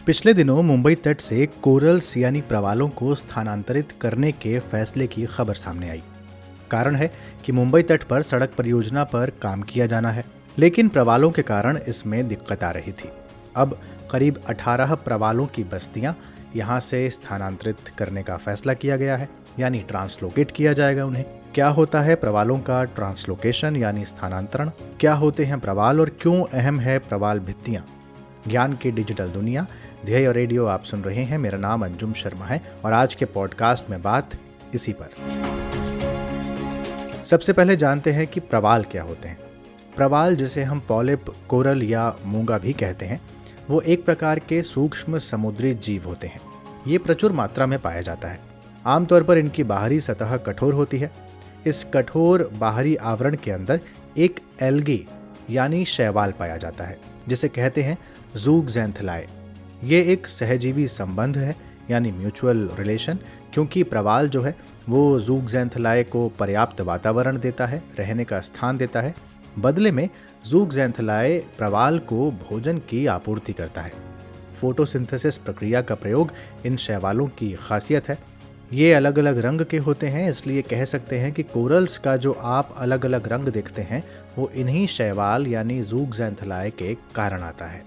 पिछले दिनों मुंबई तट से कोरल्स यानी प्रवालों को स्थानांतरित करने के फैसले की खबर सामने आई। कारण है कि मुंबई तट पर सड़क परियोजना पर काम किया जाना है, लेकिन प्रवालों के कारण इसमें दिक्कत आ रही थी। अब करीब 18 प्रवालों की बस्तियां यहां से स्थानांतरित करने का फैसला किया गया है, यानी ट्रांसलोकेट किया जाएगा उन्हें। क्या होता है प्रवालों का ट्रांसलोकेशन यानी स्थानांतरण, क्या होते हैं प्रवाल और क्यों अहम है प्रवाल भित्तियां। ज्ञान की डिजिटल दुनिया ध्येय रेडियो आप सुन रहे हैं। मेरा नाम अंजुम शर्मा है और आज के पॉडकास्ट में बात इसी पर। सबसे पहले जानते हैं कि प्रवाल क्या होते हैं। प्रवाल, जिसे हम पॉलिप, कोरल या मूंगा भी कहते हैं, वो एक प्रकार के सूक्ष्म समुद्री जीव होते हैं। ये प्रचुर मात्रा में पाया जाता है। आमतौर पर इनकी बाहरी सतह कठोर होती है। इस कठोर बाहरी आवरण के अंदर एक एल्गी यानी शैवाल पाया जाता है, जिसे कहते हैं ज़ूगज़ैंथेलाए। ये एक सहजीवी संबंध है, यानी म्यूचुअल रिलेशन, क्योंकि प्रवाल जो है वो ज़ूगज़ैंथेलाए को पर्याप्त वातावरण देता है, रहने का स्थान देता है। बदले में ज़ूगज़ैंथेलाए प्रवाल को भोजन की आपूर्ति करता है। फोटोसिंथेसिस प्रक्रिया का प्रयोग इन शैवालों की खासियत है। ये अलग अलग रंग के होते हैं, इसलिए कह सकते हैं कि कोरल्स का जो आप अलग अलग रंग देखते हैं वो इन्हीं शैवाल यानी ज़ूगज़ैंथेलाए के कारण आता है।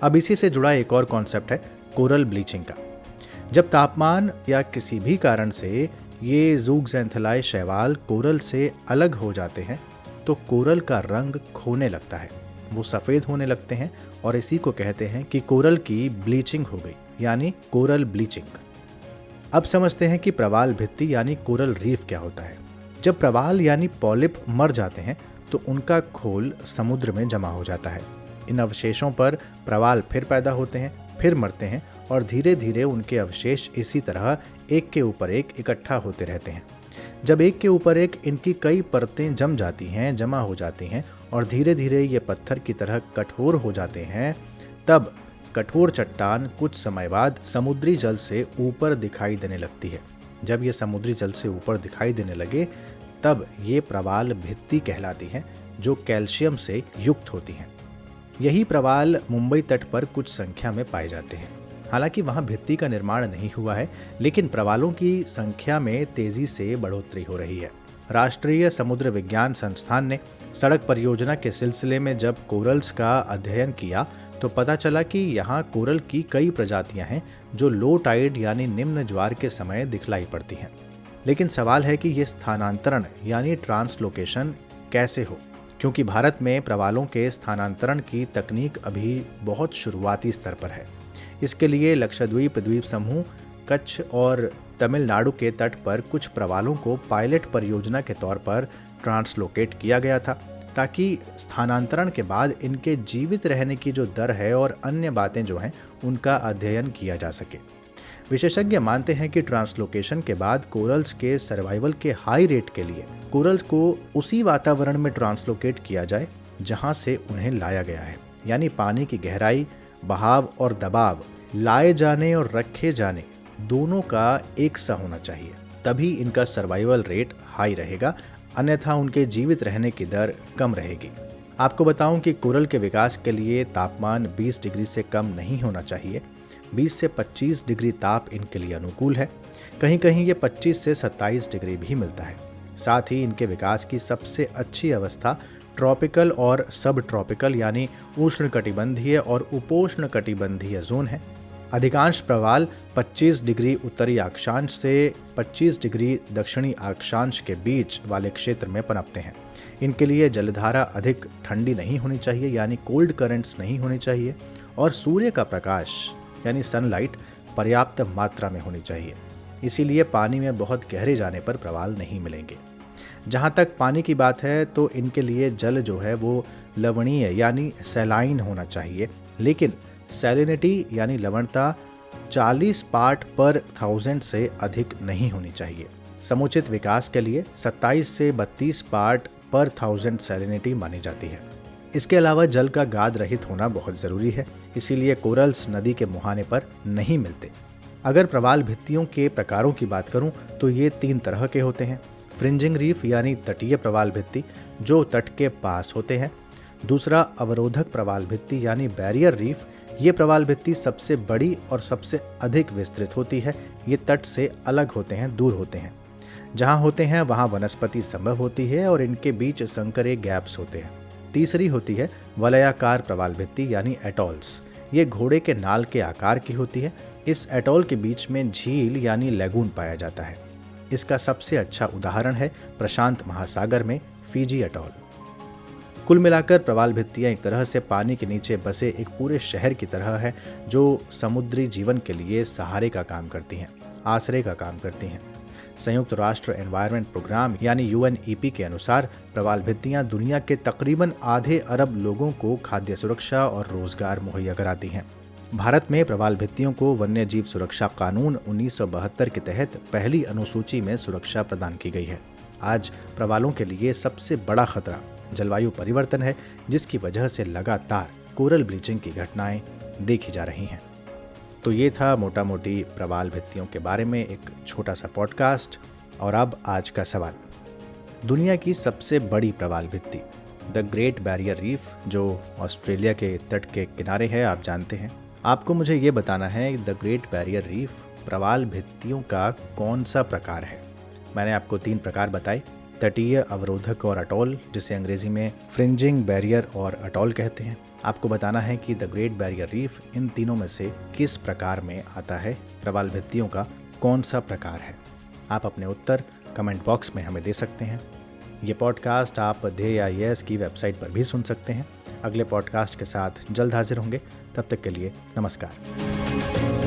अब इसी से जुड़ा एक और कॉन्सेप्ट है कोरल ब्लीचिंग का। जब तापमान या किसी भी कारण से ये ज़ूगज़ैंथेलाए शैवाल कोरल से अलग हो जाते हैं तो कोरल का रंग खोने लगता है, वो सफ़ेद होने लगते हैं और इसी को कहते हैं कि कोरल की ब्लीचिंग हो गई, यानी कोरल ब्लीचिंग। अब समझते हैं कि प्रवाल भित्ति यानी कोरल रीफ क्या होता है। जब प्रवाल यानी पॉलिप मर जाते हैं तो उनका खोल समुद्र में जमा हो जाता है। इन अवशेषों पर प्रवाल फिर पैदा होते हैं, फिर मरते हैं और धीरे धीरे उनके अवशेष इसी तरह एक के ऊपर एक इकट्ठा होते रहते हैं। जब एक के ऊपर एक इनकी कई परतें जम जाती हैं, जमा हो जाती हैं और धीरे धीरे ये पत्थर की तरह कठोर हो जाते हैं, तब कठोर चट्टान कुछ समय बाद समुद्री जल से ऊपर दिखाई देने लगती है। जब ये समुद्री जल से ऊपर दिखाई देने लगे तब ये प्रवाल भित्ति कहलाती हैं, जो कैल्शियम से युक्त होती हैं। यही प्रवाल मुंबई तट पर कुछ संख्या में पाए जाते हैं। हालांकि वहां भित्ति का निर्माण नहीं हुआ है, लेकिन प्रवालों की संख्या में तेजी से बढ़ोतरी हो रही है। राष्ट्रीय समुद्र विज्ञान संस्थान ने सड़क परियोजना के सिलसिले में जब कोरल्स का अध्ययन किया तो पता चला कि यहाँ कोरल की कई प्रजातियां हैं जो लो टाइड यानी निम्न ज्वार के समय दिखलाई पड़ती हैं। लेकिन सवाल है कि ये स्थानांतरण यानी ट्रांसलोकेशन कैसे हो, क्योंकि भारत में प्रवालों के स्थानांतरण की तकनीक अभी बहुत शुरुआती स्तर पर है। इसके लिए लक्षद्वीप द्वीप समूह, कच्छ और तमिलनाडु के तट पर कुछ प्रवालों को पायलट परियोजना के तौर पर ट्रांसलोकेट किया गया था, ताकि स्थानांतरण के बाद इनके जीवित रहने की जो दर है और अन्य बातें जो हैं उनका अध्ययन किया जा सके। विशेषज्ञ मानते हैं कि ट्रांसलोकेशन के बाद कोरल्स के सर्वाइवल के हाई रेट के लिए कोरल्स को उसी वातावरण में ट्रांसलोकेट किया जाए जहां से उन्हें लाया गया है, यानी पानी की गहराई, बहाव और दबाव लाए जाने और रखे जाने दोनों का एक सा होना चाहिए। तभी इनका सर्वाइवल रेट हाई रहेगा, अन्यथा उनके जीवित रहने की दर कम रहेगी। आपको बताऊं कि कोरल के विकास के लिए तापमान 20 डिग्री से कम नहीं होना चाहिए। 20 से 25 डिग्री ताप इनके लिए अनुकूल है। कहीं कहीं ये 25 से 27 डिग्री भी मिलता है। साथ ही इनके विकास की सबसे अच्छी अवस्था ट्रॉपिकल और सब ट्रॉपिकल यानी उष्णकटिबंधीय और उपोष्णकटिबंधीय जोन है। अधिकांश प्रवाल 25 डिग्री उत्तरी अक्षांश से 25 डिग्री दक्षिणी अक्षांश के बीच वाले क्षेत्र में पनपते हैं। इनके लिए जलधारा अधिक ठंडी नहीं होनी चाहिए, यानी कोल्ड करंट्स नहीं होने चाहिए, और सूर्य का प्रकाश यानी सनलाइट पर्याप्त मात्रा में होनी चाहिए। इसीलिए पानी में बहुत गहरे जाने पर प्रवाल नहीं मिलेंगे। जहाँ तक पानी की बात है तो इनके लिए जल जो है वो लवणीय यानी सैलाइन होना चाहिए, लेकिन सैलिनिटी यानी लवणता 40 पार्ट पर 1000 से अधिक नहीं होनी चाहिए। समुचित विकास के लिए 27 से 32 पार्ट पर 1000 सैलिनिटी मानी जाती है। इसके अलावा जल का गाद रहित होना बहुत ज़रूरी है, इसीलिए कोरल्स नदी के मुहाने पर नहीं मिलते। अगर प्रवाल भित्तियों के प्रकारों की बात करूं तो ये 3 तरह के होते हैं। फ्रिंजिंग रीफ यानी तटीय प्रवाल भित्ति जो तट के पास होते हैं, दूसरा अवरोधक प्रवाल भित्ति यानी बैरियर रीफ। ये प्रवाल भित्ति सबसे बड़ी और सबसे अधिक विस्तृत होती है। ये तट से अलग होते हैं, दूर होते हैं। जहाँ होते हैं वहाँ वनस्पति संभव होती है और इनके बीच संकरे गैप्स होते हैं। तीसरी होती है वलयाकार प्रवाल भित्ति यानी एटॉल्स। ये घोड़े के नाल के आकार की होती है। इस एटॉल के बीच में झील यानी लैगून पाया जाता है। इसका सबसे अच्छा उदाहरण है प्रशांत महासागर में फिजी एटॉल। कुल मिलाकर प्रवाल भित्तियां एक तरह से पानी के नीचे बसे एक पूरे शहर की तरह है, जो समुद्री जीवन के लिए सहारे का काम करती हैं, आश्रय का काम करती हैं। संयुक्त राष्ट्र एनवायरनमेंट प्रोग्राम यानी UNEP के अनुसार प्रवाल भित्तियां दुनिया के तकरीबन आधे अरब लोगों को खाद्य सुरक्षा और रोजगार मुहैया कराती हैं। भारत में प्रवाल भित्तियों को वन्य जीव सुरक्षा कानून 1972 के तहत पहली अनुसूची में सुरक्षा प्रदान की गई है। आज प्रवालों के लिए सबसे बड़ा खतरा जलवायु परिवर्तन है, जिसकी वजह से लगातार कोरल ब्लीचिंग की घटनाएं देखी जा रही हैं। तो ये था मोटा मोटी प्रवाल भित्तियों के बारे में एक छोटा सा पॉडकास्ट। और अब आज का सवाल, दुनिया की सबसे बड़ी प्रवाल भित्ति द ग्रेट बैरियर रीफ जो ऑस्ट्रेलिया के तट के किनारे है, आप जानते हैं। आपको मुझे ये बताना है द ग्रेट बैरियर रीफ प्रवाल भित्तियों का कौन सा प्रकार है। मैंने आपको 3 प्रकार बताए, तटीय, अवरोधक और अटॉल, जिसे अंग्रेजी में फ्रिंजिंग, बैरियर और अटॉल कहते हैं। आपको बताना है कि द ग्रेट बैरियर रीफ इन तीनों में से किस प्रकार में आता है, प्रवाल भित्तियों का कौन सा प्रकार है। आप अपने उत्तर कमेंट बॉक्स में हमें दे सकते हैं। ये पॉडकास्ट आप AIS की वेबसाइट पर भी सुन सकते हैं। अगले पॉडकास्ट के साथ जल्द हाजिर होंगे। तब तक के लिए नमस्कार।